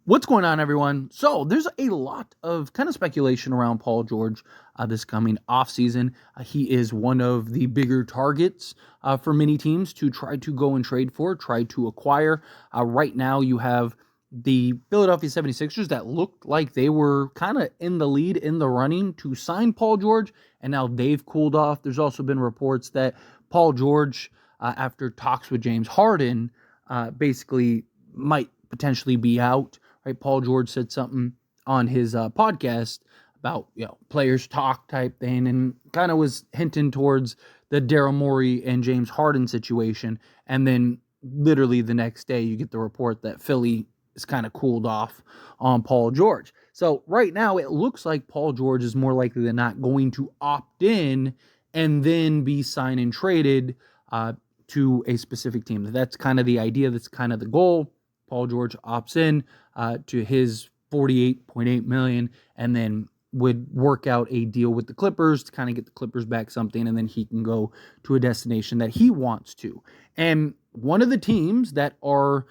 What's going on, everyone? So there's a lot of kind of speculation around Paul George this coming offseason. He is one of the bigger targets for many teams to try to go and trade for, try to acquire. Right now, you have the Philadelphia 76ers that looked like they were kind of in the lead, in the running to sign Paul George, and now they've cooled off. There's also been reports that Paul George, after talks with James Harden, basically might potentially be out. Right, Paul George said something on his podcast about players talk type thing, and kind of was hinting towards the Daryl Morey and James Harden situation. And then literally the next day, you get the report that Philly is kind of cooled off on Paul George. So right now, it looks like Paul George is more likely than not going to opt in and then be signed and traded to a specific team. That's kind of the idea. That's kind of the goal. Paul George opts in to his $48.8 million, and then would work out a deal with the Clippers to kind of get the Clippers back something, and then he can go to a destination that he wants to. And one of the teams that are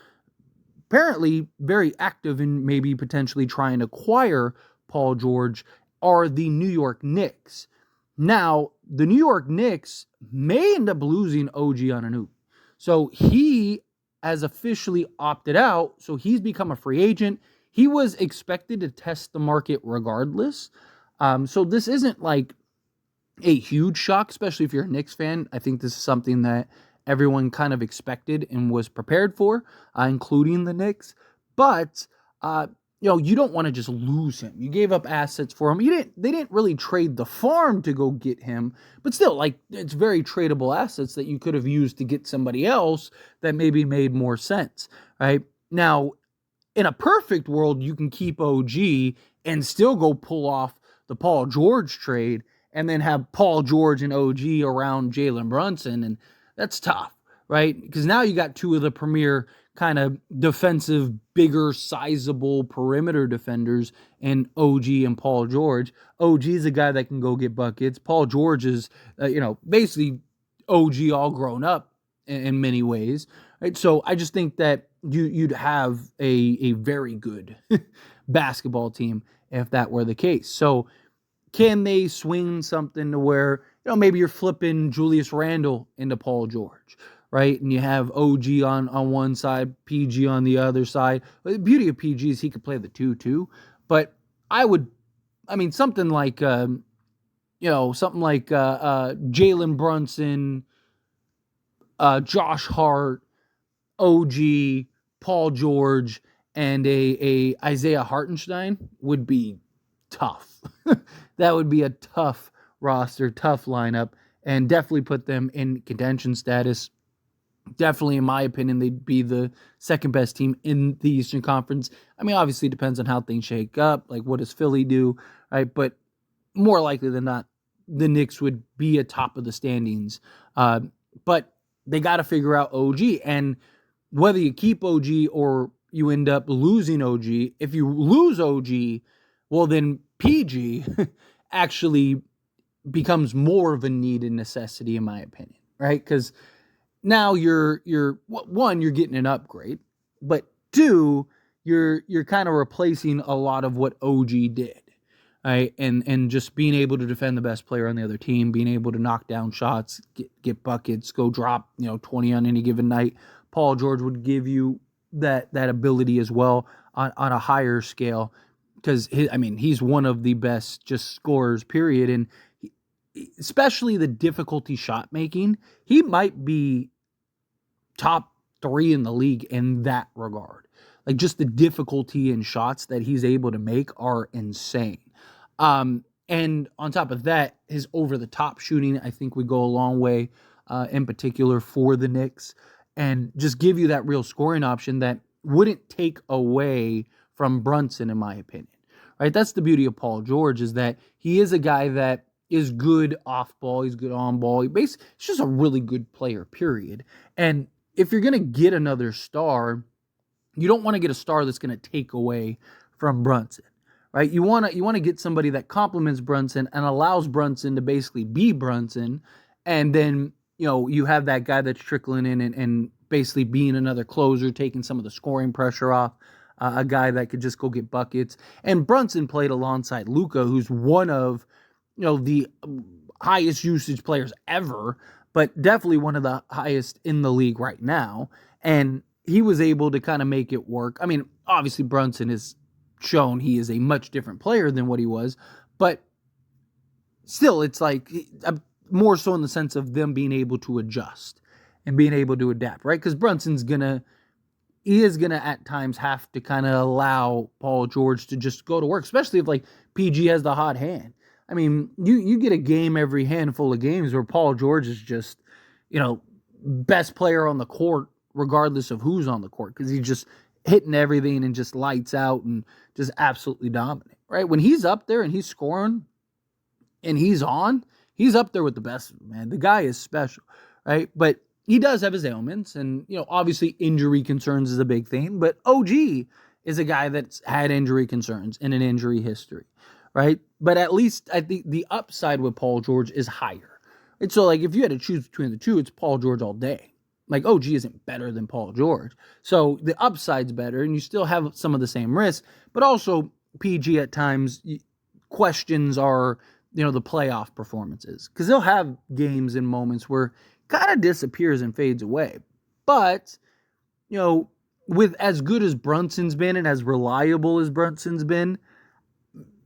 apparently very active in maybe potentially trying to acquire Paul George are the New York Knicks. Now, the New York Knicks may end up losing OG Anunoby. So he has officially opted out, so he's become a free agent. He was expected to test the market regardless. So this isn't like a huge shock, especially if you're a Knicks fan. I think this is something that everyone kind of expected and was prepared for, including the Knicks. But you don't want to just lose him. You gave up assets for him. They didn't really trade the farm to go get him, but still, like, it's very tradable assets that you could have used to get somebody else that maybe made more sense, right? Now, in a perfect world, you can keep OG and still go pull off the Paul George trade and then have Paul George and OG around Jalen Brunson, and that's tough, right? Because now you got two of the premier kind of defensive, bigger, sizable perimeter defenders in OG and Paul George. OG is a guy that can go get buckets. Paul George is, basically OG all grown up in many ways, right? So I just think that you'd have a very good basketball team if that were the case. So can they swing something to where, maybe you're flipping Julius Randle into Paul George, right? And you have OG on one side, PG on the other side. The beauty of PG is he could play the 2 too. But something like, Jalen Brunson, Josh Hart, OG, Paul George, and a Isaiah Hartenstein would be tough. That would be a tough roster, tough lineup, and definitely put them in contention status. Definitely, in my opinion, they'd be the second best team in the Eastern Conference. Obviously, it depends on how things shake up. Like, what does Philly do, right? But more likely than not, the Knicks would be atop of the standings. But they got to figure out OG. And whether you keep OG or you end up losing OG, if you lose OG, well, then PG actually becomes more of a need and necessity, in my opinion, right? Because now you're getting an upgrade, but two, you're kind of replacing a lot of what OG did, right? And just being able to defend the best player on the other team, being able to knock down shots, get buckets, go drop 20 on any given night. Paul George would give you that ability as well on a higher scale, because he's one of the best just scorers, period. And especially the difficulty shot making, he might be top 3 in the league in that regard. Like, just the difficulty in shots that he's able to make are insane. And on top of that, his over-the-top shooting, I think, would go a long way, in particular for the Knicks, and just give you that real scoring option that wouldn't take away from Brunson, in my opinion. Right? That's the beauty of Paul George, is that he is a guy that is good off ball, he's good on ball. He's just a really good player, period. And if you're going to get another star, you don't want to get a star that's going to take away from Brunson, right? You want to get somebody that complements Brunson and allows Brunson to basically be Brunson, and then you have that guy that's trickling in and basically being another closer, taking some of the scoring pressure off. a guy that could just go get buckets. And Brunson played alongside Luka, who's one of the highest usage players ever, but definitely one of the highest in the league right now. And he was able to kind of make it work. I mean, obviously Brunson has shown he is a much different player than what he was, but still, it's like more so in the sense of them being able to adjust and being able to adapt, right? Because Brunson's he is gonna at times have to kind of allow Paul George to just go to work, especially if like PG has the hot hand. I mean, you get a game every handful of games where Paul George is just, best player on the court, regardless of who's on the court, because he's just hitting everything and just lights out and just absolutely dominant, right? When he's up there and he's scoring and he's up there with the best, man. The guy is special, right? But he does have his ailments, and obviously injury concerns is a big thing. But OG is a guy that's had injury concerns in an injury history, right? But at least I think the upside with Paul George is higher. And so, like, if you had to choose between the two, it's Paul George all day. Like, OG isn't better than Paul George. So the upside's better, and you still have some of the same risks. But also, PG at times, questions are, the playoff performances. Because they'll have games and moments where kind of disappears and fades away. But, with as good as Brunson's been and as reliable as Brunson's been,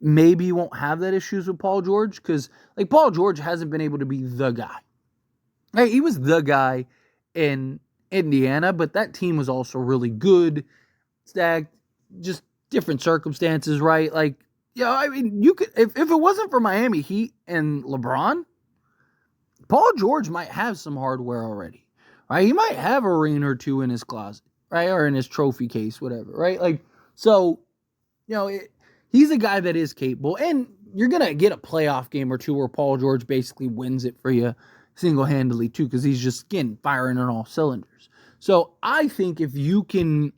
maybe you won't have that issues with Paul George, because like Paul George hasn't been able to be the guy. Right? He was the guy in Indiana, but that team was also really good, stacked, just different circumstances, right? Like, I mean, you could if it wasn't for Miami Heat and LeBron, Paul George might have some hardware already, right? He might have a ring or two in his closet, right? Or in his trophy case, whatever, right? Like, so, he's a guy that is capable, and you're going to get a playoff game or two where Paul George basically wins it for you single-handedly too, because he's just, again, firing on all cylinders. So I think if you can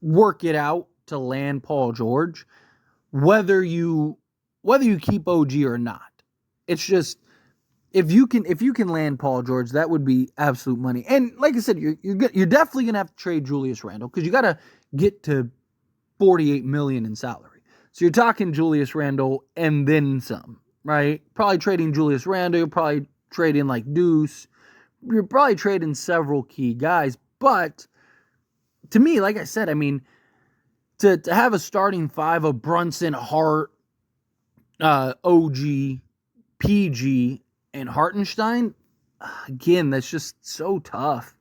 work it out to land Paul George, whether you keep OG or not, it's just, if you can land Paul George, that would be absolute money. And like I said, you're definitely gonna have to trade Julius Randle, because you got to get to $48 million in salary. So you're talking Julius Randle and then some, right? Probably trading Julius Randle. You're probably trading like Deuce. You're probably trading several key guys. But to me, like I said, I mean, to have a starting five of Brunson, Hart, OG, PG, and Hartenstein, again, that's just so tough.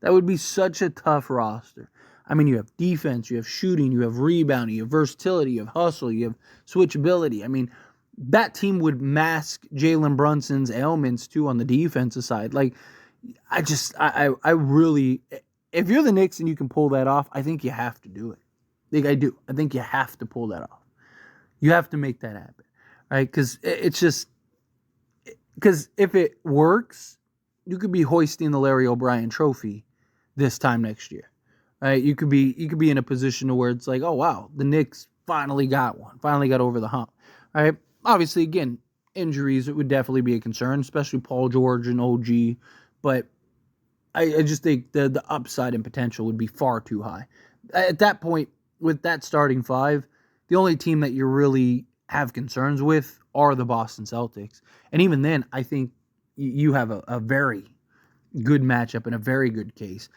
That would be such a tough roster. I mean, you have defense, you have shooting, you have rebounding, you have versatility, you have hustle, you have switchability. I mean, that team would mask Jalen Brunson's ailments too on the defensive side. Like, I really, if you're the Knicks and you can pull that off, I think you have to do it. Like, I do. I think you have to pull that off. You have to make that happen, right? Because it's just, because if it works, you could be hoisting the Larry O'Brien trophy this time next year. Right? You could be in a position where it's like, oh wow, the Knicks finally got one, finally got over the hump. All right. Obviously, again, injuries, it would definitely be a concern, especially Paul George and OG. But I just think the upside and potential would be far too high. At that point, with that starting five, the only team that you really have concerns with are the Boston Celtics. And even then, I think you have a very good matchup and a very good case.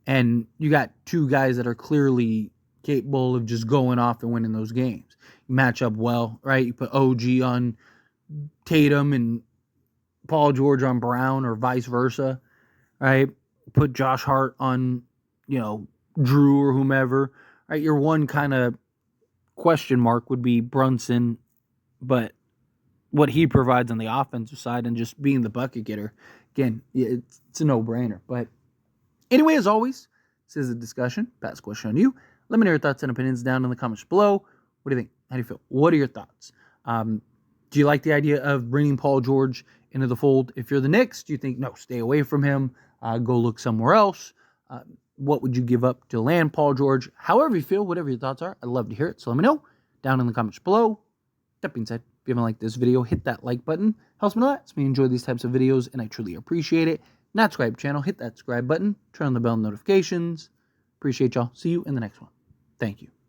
And you got two guys that are clearly capable of just going off and winning those games. You match up well, right? You put OG on Tatum and Paul George on Brown, or vice versa, right? Put Josh Hart on, Drew or whomever, right? Your one kind of question mark would be Brunson, but what he provides on the offensive side and just being the bucket getter, again, it's a no-brainer. But anyway, as always, this is a discussion. Pass the question on you. Let me know your thoughts and opinions down in the comments below. What do you think? How do you feel? What are your thoughts? Do you like the idea of bringing Paul George into the fold? If you're the Knicks, do you think, no, stay away from him, go look somewhere else? What would you give up to land Paul George? However you feel, whatever your thoughts are, I'd love to hear it. So let me know down in the comments below. That being said, if you haven't liked this video, hit that like button. Helps me a lot. It's me enjoy these types of videos, and I truly appreciate it. Not subscribe channel, hit that subscribe button, turn on the bell notifications. Appreciate y'all. See you in the next one. Thank you.